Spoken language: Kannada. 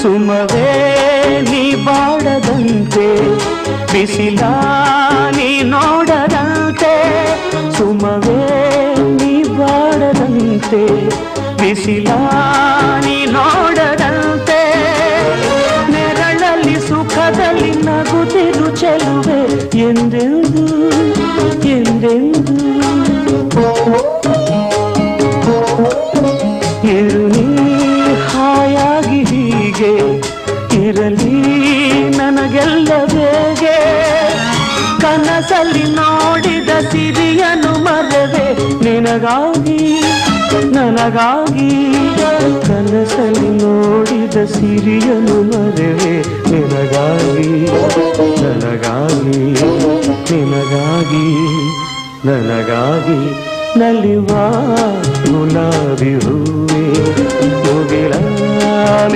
ಸುಮವೇ ನೀ ಬಾಡದಂತೆ ಬಿಸಿಲ ನೀ ನೋಡದಂತೆ ಸುಮವೇ ನೀ ಬಾಡದಂತೆ ಬಿಸಿಲ ನೀ ನೋಡದಂತೆ ನೆರಳಲ್ಲಿ ಸುಖದಲ್ಲಿ ನಗುತ್ತಿರು ಚೆಲುವೆ ಎಂದೆಂದು ಎಂದೆಂದು ಇರು ನೀ ಹಾಯಾಗಿ ಹೀಗೆ ಇರಲಿ ನನಗೆಲ್ಲ ಬೇಗೆ ಕನಸಲ್ಲಿ ನೋಡಿದ ಸಿರಿಯನು ಮರೆವೆ ನಿನಗಾಗಿ ನನಗಾಗಿ ಕನಸಲ್ಲಿ ನೋಡಿದ ಸಿರಿಯನು ಮರೆವೆ ನಿನಗಾಗಿ ನನಗಾಗಿ ನಿನಗಾಗಿ ನನಗಾಗಿ ನಲಿವ ಗುಲಾಬಿ ಹೂವೇ ಮುಗಿಲ